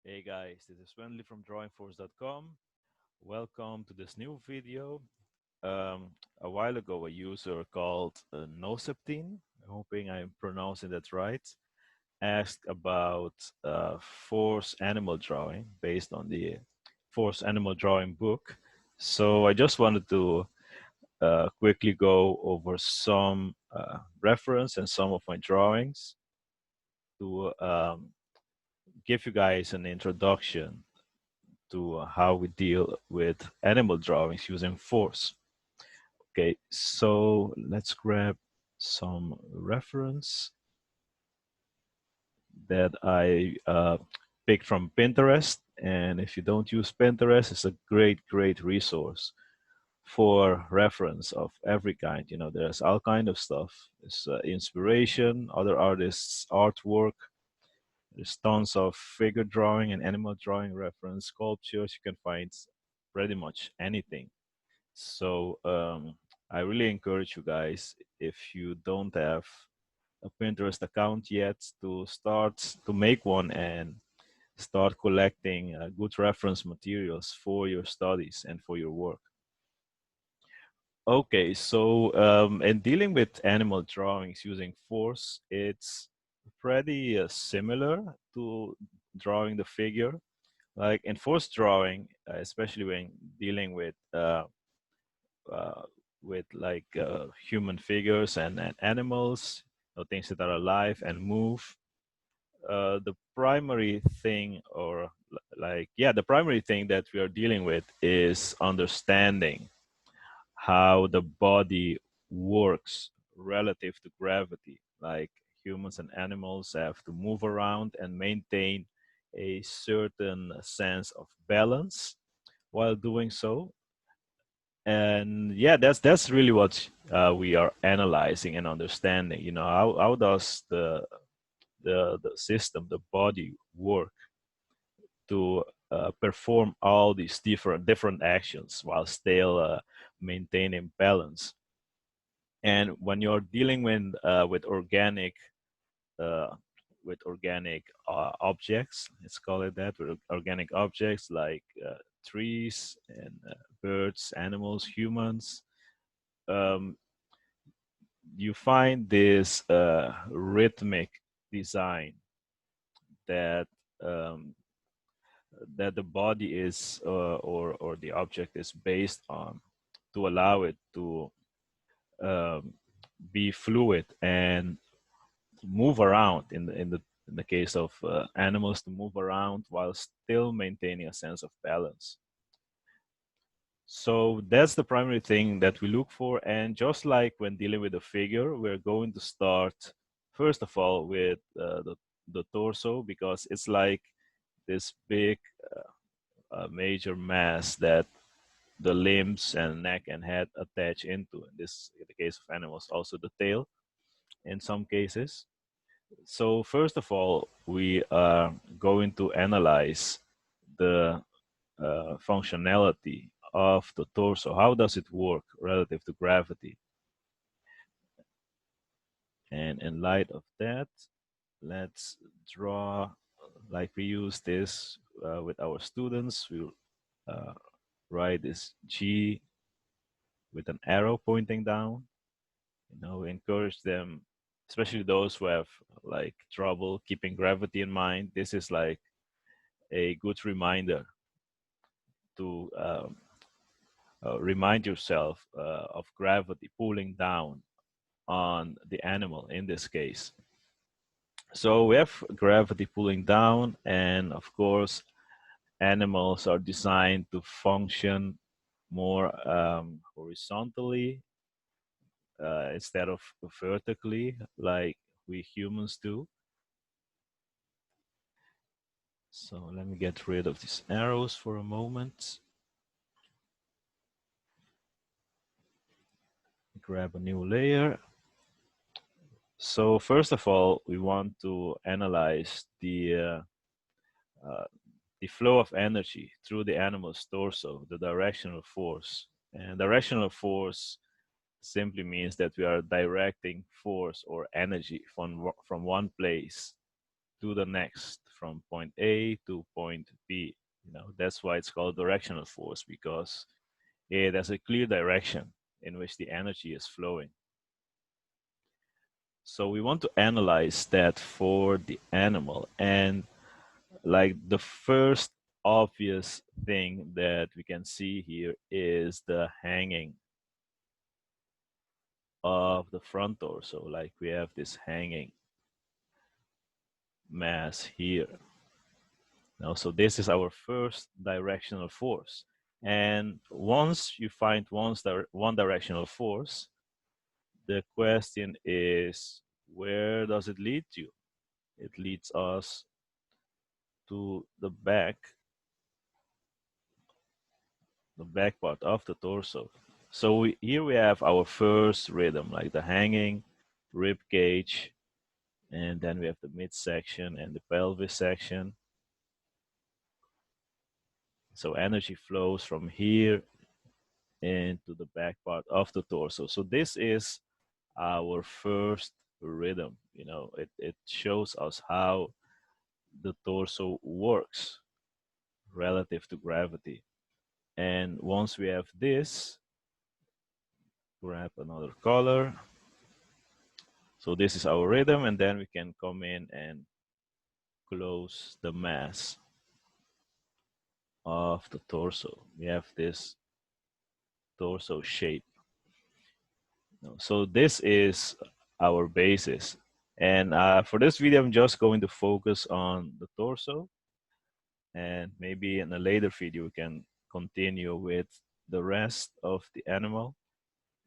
Hey guys, this is Wendy from drawingforce.com. Welcome to this new video. A while ago, a user called Noseptine, hoping I'm pronouncing that right, asked about force animal drawing based on the force animal drawing book. So I just wanted to quickly go over some reference and some of my drawings to give you guys an introduction to how we deal with animal drawings using force. Okay, so let's grab some reference that I picked from Pinterest. And if you don't use Pinterest, it's a great resource for reference of every kind. You know, there's all kind of stuff. It's inspiration, other artists' artwork. There's tons of figure drawing and animal drawing reference, sculptures. You can find pretty much anything. So I really encourage you guys, if you don't have a Pinterest account yet, to start to make one and start collecting good reference materials for your studies and for your work. Okay, so in dealing with animal drawings using force, it's pretty similar to drawing the figure. Like in force drawing, especially when dealing uh, with like human figures and animals, things that are alive and move. The primary thing, or the primary thing that we are dealing with is understanding how the body works relative to gravity. Like humans and animals have to move around and maintain a certain sense of balance while doing so. And yeah, that's really what we are analyzing and understanding. You know, how does the system, the body, work to perform all these different actions while still maintaining balance. And when you're dealing with uh, organic objects, let's call it that, with organic objects like trees and birds, animals, humans, um, you find this rhythmic design that um, that the body is or the object is based on, to allow it to um, be fluid and move around in the case of animals, to move around while still maintaining a sense of balance. So that's the primary thing that we look for. And just like when dealing with a figure, we're going to start first of all with the torso, because it's like this big major mass that the limbs and neck and head attach into. In the case of animals, also the tail in some cases. So first of all, we are going to analyze the functionality of the torso. How does it work relative to gravity? And in light of that, let's draw like we use this with our students. We'll uh, write this G with an arrow pointing down. You know, encourage them, especially those who have like trouble keeping gravity in mind. This is like a good reminder to remind yourself of gravity pulling down on the animal in this case. So we have gravity pulling down, and of course, animals are designed to function more horizontally instead of vertically, like we humans do. So let me get rid of these arrows for a moment. Grab a new layer. So first of all, we want to analyze uh, the flow of energy through the animal's torso, the directional force. And directional force simply means that we are directing force or energy from one place to the next, from point A to point B. That's why it's called directional force, because it has a clear direction in which the energy is flowing. So we want to analyze that for the animal. And like the first obvious thing that we can see here is the hanging of the front torso. Like we have this hanging mass here. Now, so this is our first directional force. And once you find one directional force, the question is, where does it lead you? It leads us to the back part of the torso. So here we have our first rhythm, like the hanging, rib cage, and then we have the midsection and the pelvis section. So energy flows from here into the back part of the torso. So this is our first rhythm. It shows us how the torso works relative to gravity. And once we have this, grab another color. So this is our rhythm, and then we can come in and close the mass of the torso. We have this torso shape. So this is our basis. And for this video, I'm just going to focus on the torso. And maybe in a later video, we can continue with the rest of the animal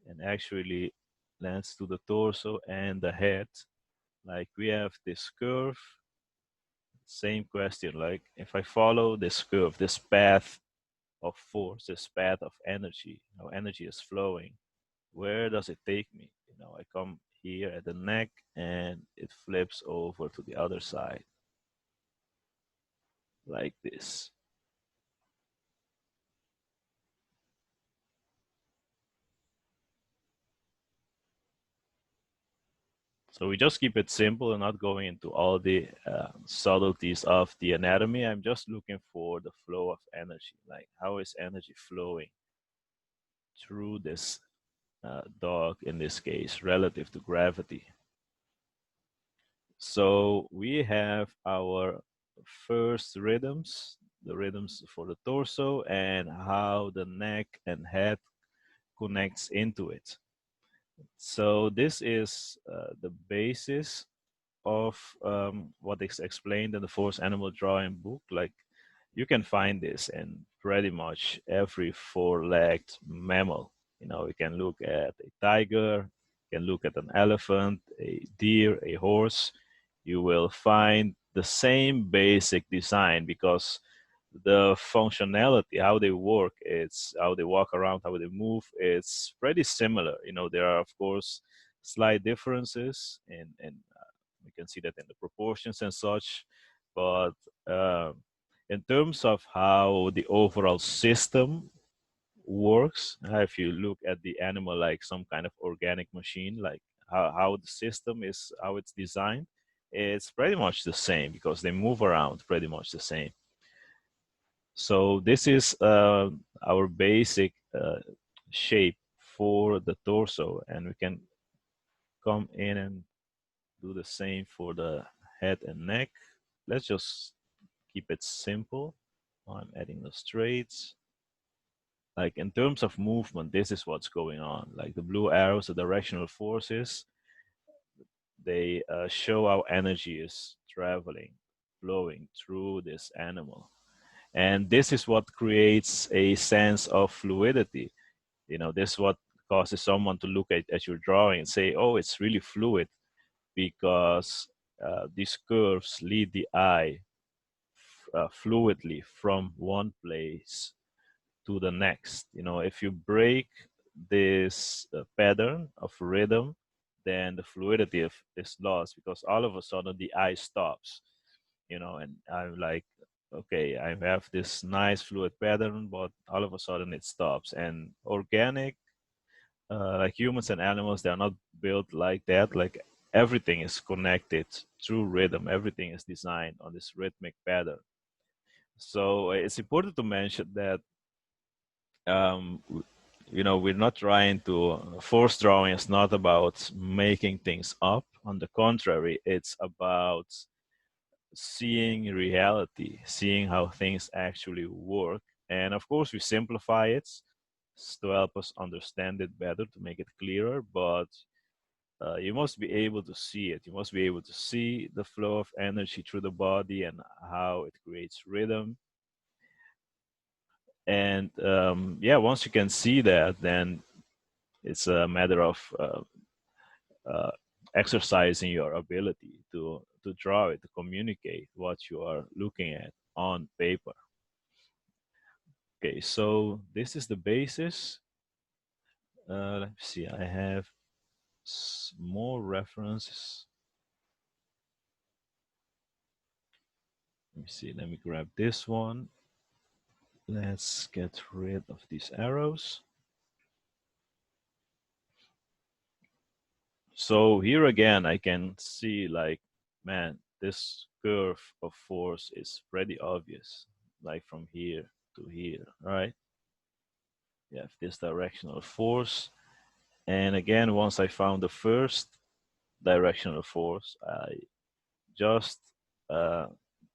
and actually lands to the torso and the head. Like we have this curve, same question, like if I follow this curve, this path of force, this path of energy, how energy is flowing, where does it take me? I come here at the neck and it flips over to the other side, like this. So we just keep it simple and not going into all the subtleties of the anatomy. I'm just looking for the flow of energy, like how is energy flowing through this dog in this case relative to gravity. So we have our first rhythms, the rhythms for the torso and how the neck and head connects into it. So this is the basis of what is explained in the Force Animal Drawing book. Like you can find this in pretty much every four-legged mammal. You can look at a tiger, you can look at an elephant, a deer, a horse. You will find the same basic design because the functionality, how they work, it's how they walk around, how they move, it's pretty similar. There are of course slight differences in we can see that in the proportions and such, but uh, in terms of how the overall system works, if you look at the animal like some kind of organic machine, like how the system is, how it's designed, it's pretty much the same because they move around pretty much the same. So this is our basic shape for the torso, and we can come in and do the same for the head and neck. Let's just keep it simple. I'm adding the straights. Like in terms of movement, this is what's going on. Like the blue arrows, the directional forces, they show how energy is traveling, flowing through this animal. And this is what creates a sense of fluidity. This is what causes someone to look at your drawing and say, oh, it's really fluid, because these curves lead the eye fluidly from one place to the next. If you break this pattern of rhythm, then the fluidity is lost because all of a sudden the eye stops. And I'm like, okay, I have this nice fluid pattern, but all of a sudden it stops. And organic, like humans and animals, they're not built like that. Like everything is connected through rhythm. Everything is designed on this rhythmic pattern. So it's important to mention that we're not trying to force drawing. Is not about making things up. On the contrary, it's about seeing reality, seeing how things actually work. And of course, we simplify it to help us understand it better, to make it clearer. But you must be able to see it. You must be able to see the flow of energy through the body and how it creates rhythm. And yeah, once you can see that, then it's a matter of uh, exercising your ability to draw it, to communicate what you are looking at on paper. Okay, so this is the basis. Let me see, I have more references. Let me see, let me grab this one. Let's get rid of these arrows. So here again, I can see like, man, this curve of force is pretty obvious, like from here to here, right? You have this directional force. And again, once I found the first directional force, I just uh,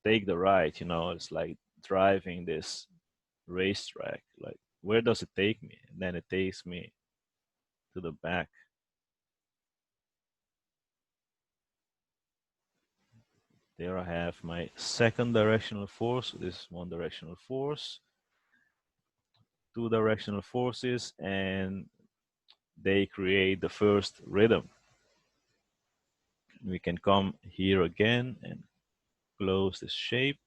take the right, it's like driving this racetrack. Like, where does it take me? And then it takes me to the back. There I have my second directional force. This is one directional force, two directional forces, and they create the first rhythm. We can come here again and close this shape.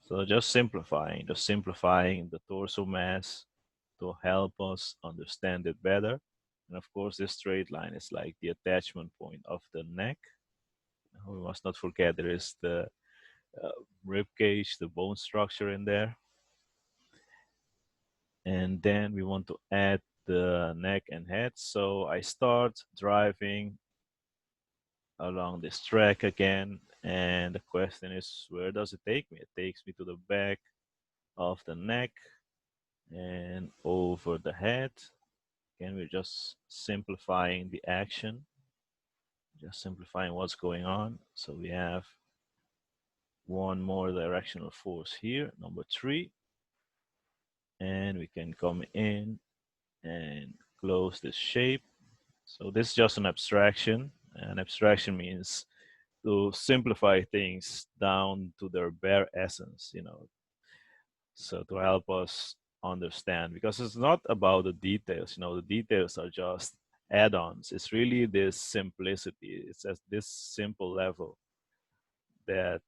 So just simplifying the torso mass to help us understand it better. And of course, this straight line is like the attachment point of the neck. We must not forget there is the uh, rib cage, the bone structure in there. And then we want to add the neck and head. So I start driving along this track again. And the question is, where does it take me? It takes me to the back of the neck and over the head. Again, we're just simplifying the action, just simplifying what's going on. So we have one more directional force here, number 3. And we can come in and close this shape. So this is just an abstraction. And abstraction means to simplify things down to their bare essence. So to help us understand, because it's not about the details. The details are just add-ons. It's really this simplicity. It's at this simple level that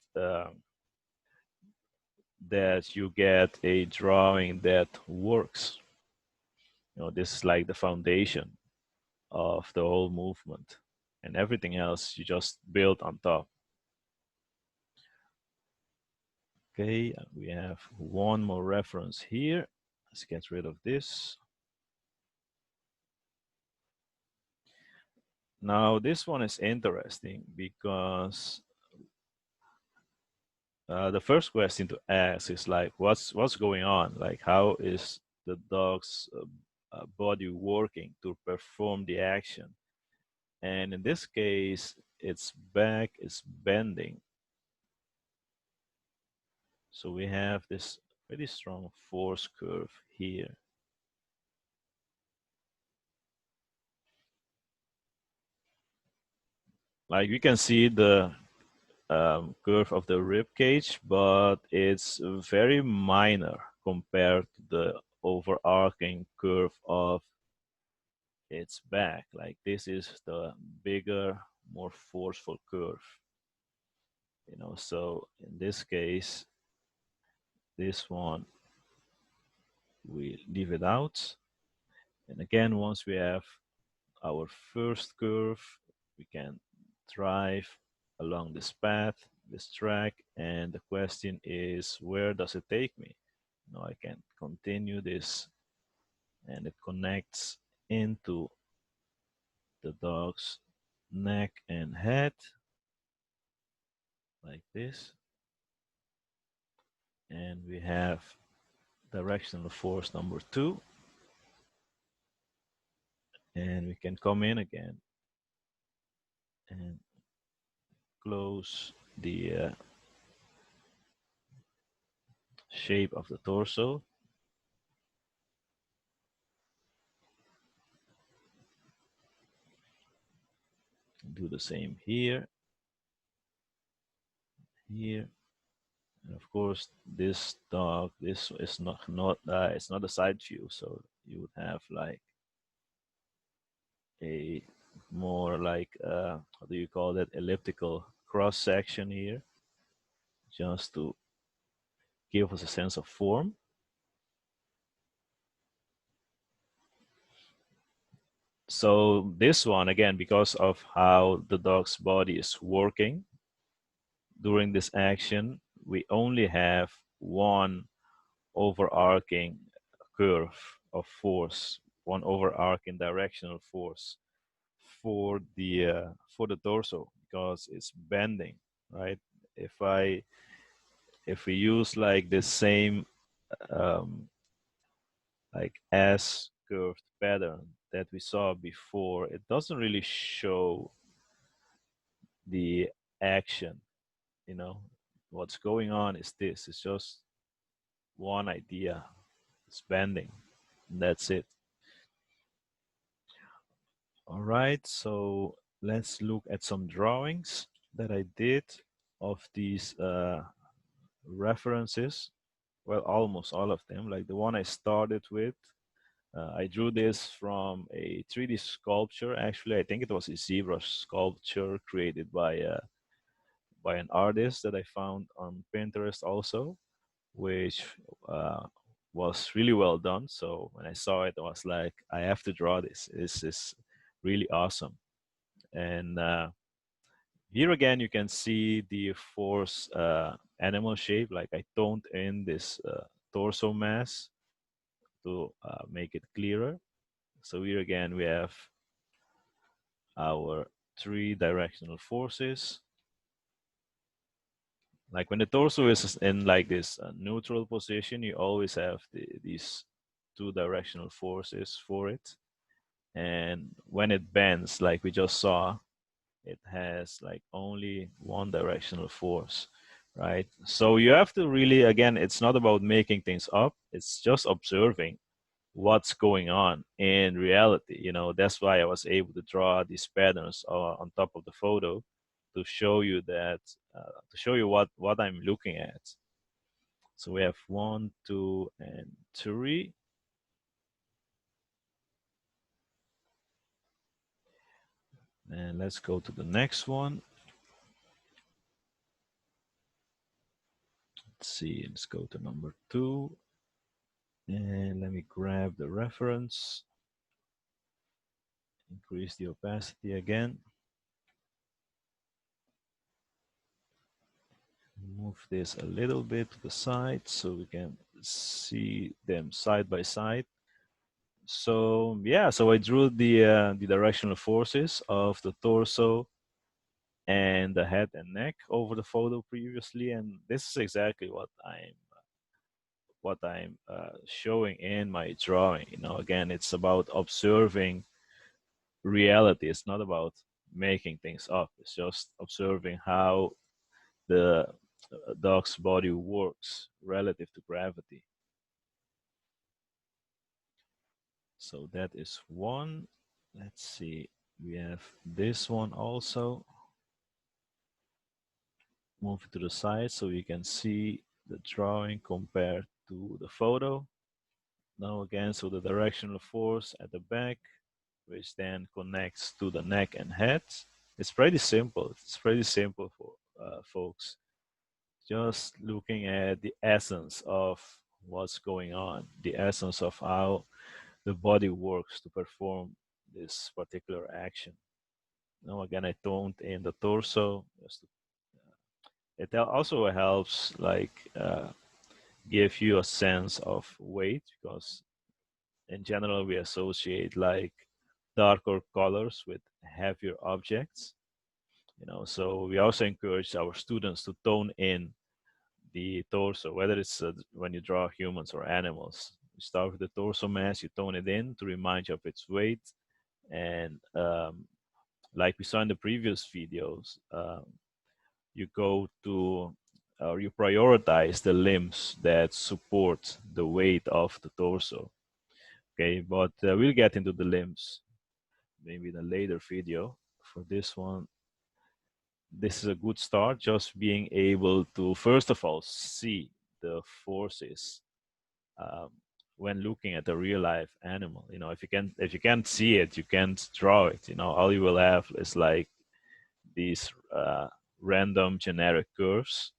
that you get a drawing that works. This is like the foundation of the whole movement, and everything else you just build on top. Okay, we have one more reference here. Let's get rid of this. Now this one is interesting because the first question to ask is like, what's going on? Like, how is the dog's body working to perform the action? And in this case, its back is bending. So we have this pretty strong force curve here. Like you can see the curve of the rib cage, but it's very minor compared to the overarching curve of its back. Like this is the bigger, more forceful curve. So in this case, this one, we leave it out. And again, once we have our first curve, we can drive along this path, this track, and the question is, where does it take me? Now I can continue this, and it connects into the dog's neck and head like this. And we have directional force number 2. And we can come in again and close the shape of the torso. Do the same here, here, and of course this dog. This is not it's not a side view, so you would have like a more like how do you call that, elliptical cross section here, just to give us a sense of form. So this one, again, because of how the dog's body is working during this action, we only have one overarching curve of force, one overarching directional force for the torso, because it's bending, right? If we use like the same um, like S curved pattern that we saw before, it doesn't really show the action, you know. What's going on is this, it's just one idea, it's bending, and that's it. All right, so let's look at some drawings that I did of these references. Well, almost all of them. Like the one I started with, I drew this from a 3D sculpture. Actually, I think it was a zebra sculpture created by an artist that I found on Pinterest also, which uh, was really well done. So when I saw it, I was like, I have to draw this. This is really awesome. And here again, you can see the force animal shape. Like I toned in this torso mass to make it clearer. So here again, we have our 3 directional forces. Like when the torso is in like this neutral position, you always have these 2 directional forces for it. And when it bends, like we just saw, it has like only 1 directional force, right? So you have to really, again, it's not about making things up, it's just observing what's going on in reality. You know, that's why I was able to draw these patterns on top of the photo to show you that, to show you what I'm looking at. So we have 1, 2, and 3. And let's go to the next one. Let's see, let's go to number 2. And let me grab the reference. Increase the opacity again. Move this a little bit to the side so we can see them side by side. So yeah, so I drew the directional forces of the torso and the head and neck over the photo previously, and this is exactly what I'm showing in my drawing. You know, again, it's about observing reality. It's not about making things up. It's just observing how the dog's body works relative to gravity. So that is one. Let's see. We have this one also. Move it to the side so you can see the drawing compared to the photo. Now again, so the directional force at the back, which then connects to the neck and head. It's pretty simple. It's pretty simple for folks. Just looking at the essence of what's going on, the essence of how the body works to perform this particular action. Now again, I toned in the torso. It also helps like give you a sense of weight, because in general we associate like darker colors with heavier objects. So we also encourage our students to tone in the torso, whether it's when you draw humans or animals. You start with the torso mass, you tone it in to remind you of its weight, and like we saw in the previous videos, you go to or you prioritize the limbs that support the weight of the torso. Okay, but we'll get into the limbs maybe in a later video. For this one, this is a good start, just being able to first of all see the forces um, when looking at a real life animal. If you can't see it, you can't draw it. All you will have is like these random generic curves,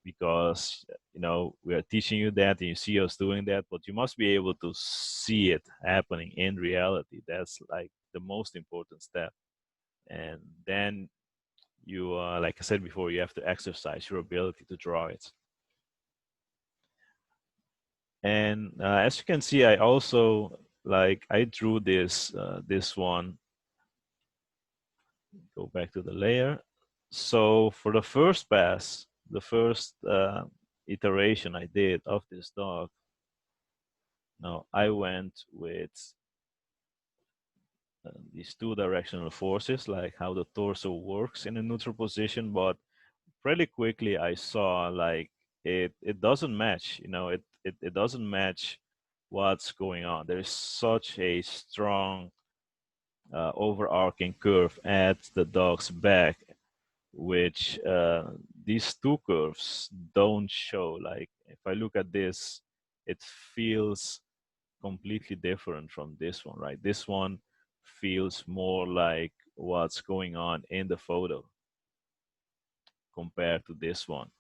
because we are teaching you that and you see us doing that, but you must be able to see it happening in reality. That's like the most important step. And then you like I said before, you have to exercise your ability to draw it. And as you can see, I also I drew this one. Go back to the layer. So for the first pass, the first iteration I did of this dog, now I went with these two directional forces, like how the torso works in a neutral position, but pretty quickly I saw like it doesn't match. It doesn't match what's going on. There is such a strong overarching curve at the dog's back, which these two curves don't show. Like if I look at this, it feels completely different from this one, right? This one feels more like what's going on in the photo compared to this one.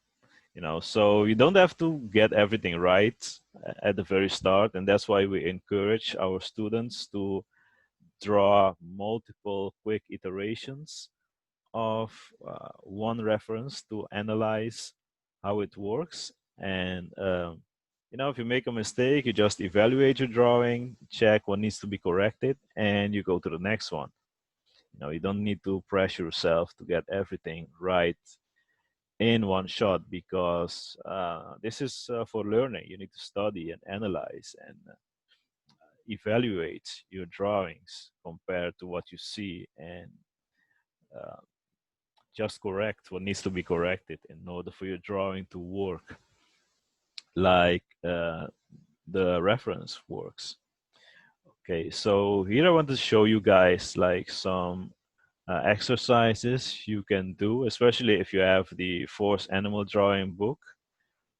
So you don't have to get everything right at the very start, and that's why we encourage our students to draw multiple quick iterations of one reference to analyze how it works. And if you make a mistake, you just evaluate your drawing, check what needs to be corrected, and you go to the next one. You don't need to pressure yourself to get everything right in one shot, because this is for learning. You need to study and analyze and evaluate your drawings compared to what you see, and uh, just correct what needs to be corrected in order for your drawing to work like the reference works. Okay, so here I want to show you guys like some exercises you can do, especially if you have the Force Animal Drawing book.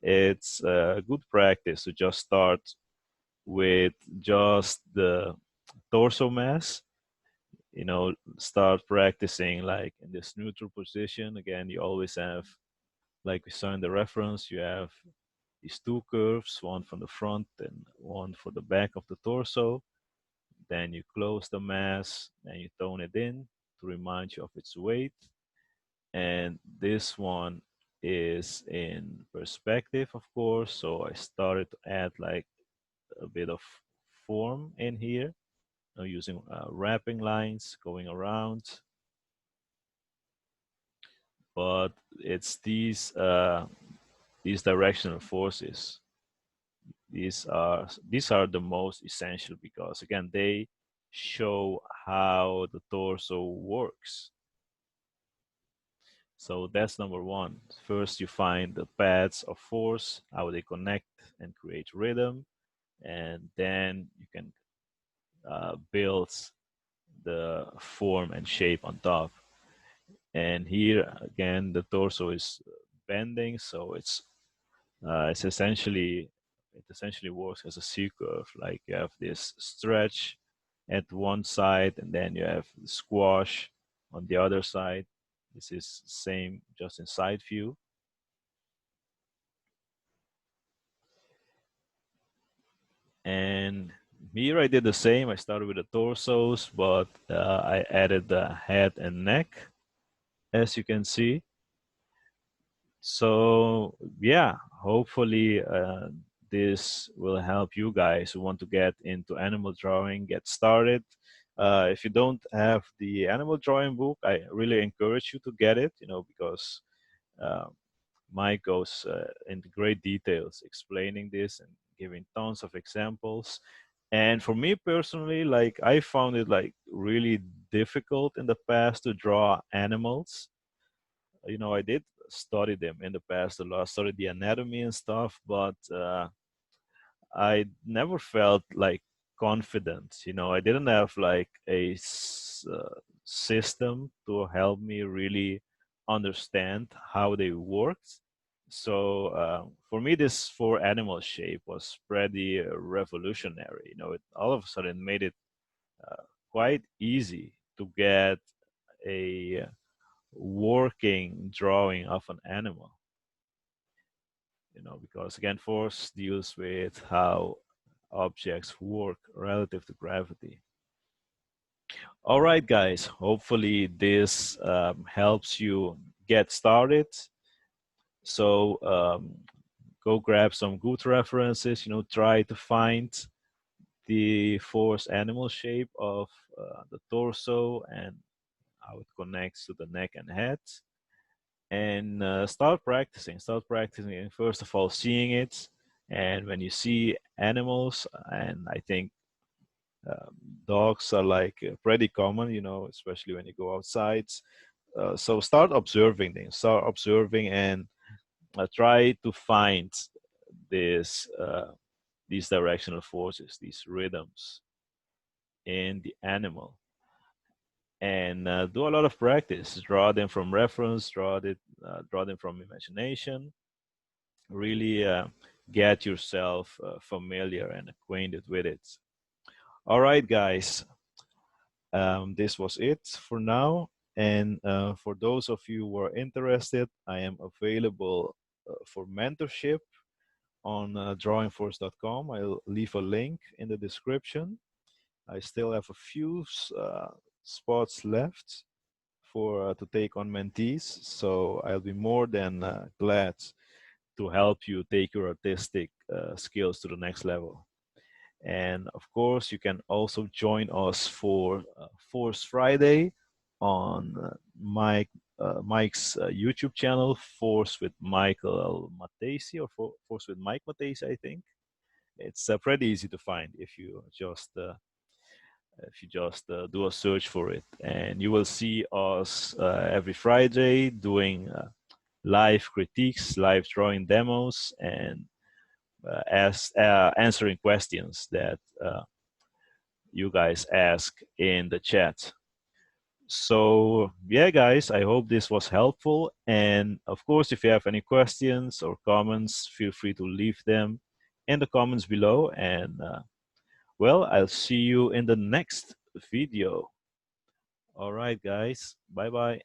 It's a good practice to just start with just the torso mass. Start practicing like in this neutral position. Again, you always have, like we saw in the reference, you have these two curves, one from the front and one for the back of the torso. Then you close the mass and you tone it in to remind you of its weight. And this one is in perspective, of course. So I started to add like a bit of form in here, using wrapping lines going around. But it's these directional forces. These are the most essential, because again they show how the torso works. So that's number one. First, you find the paths of force, how they connect and create rhythm, and then you can build the form and shape on top. And here again, the torso is bending, so it's essentially it essentially works as a C curve. Like you have this stretch at one side, and then you have squash on the other side. This is same just in side view. And here I did the same. I started with the torsos, but I added the head and neck, as you can see. So yeah, hopefully this will help you guys who want to get into animal drawing, get started. If you don't have the animal drawing book, I really encourage you to get it, because uh, Mike goes into great details explaining this and giving tons of examples. And for me personally, like I found it like really difficult in the past to draw animals. I did study them in the past a lot, studied the anatomy and stuff, but I never felt like confident. I didn't have like a system to help me really understand how they worked. So for me, this four animal shape was pretty revolutionary. It all of a sudden made it quite easy to get a working drawing of an animal. Because again, force deals with how objects work relative to gravity. All right, guys, hopefully this helps you get started. So go grab some good references, try to find the force animal shape of the torso and how it connects to the neck and head. And start practicing, and first of all seeing it. And when you see animals, and I think um, dogs are like pretty common, especially when you go outside. So start observing things, start observing, and try to find this these directional forces, these rhythms in the animal. And do a lot of practice. Draw them from reference, draw them from imagination. Really get yourself familiar and acquainted with it. All right, guys, this was it for now. And for those of you who are interested, I am available for mentorship on drawingforce.com. I'll leave a link in the description. I still have a few spots left for to take on mentees, so I'll be more than glad to help you take your artistic skills to the next level. And of course, you can also join us for Force Friday on Mike's YouTube channel, Force with Michael Matesi, or Force with Mike Matesi, I think. It's pretty easy to find if you just do a search for it, and you will see us every Friday doing live critiques, live drawing demos, and answering questions that you guys ask in the chat. So yeah, guys, I hope this was helpful. And of course, if you have any questions or comments, feel free to leave them in the comments below. And well, I'll see you in the next video. All right, guys. Bye-bye.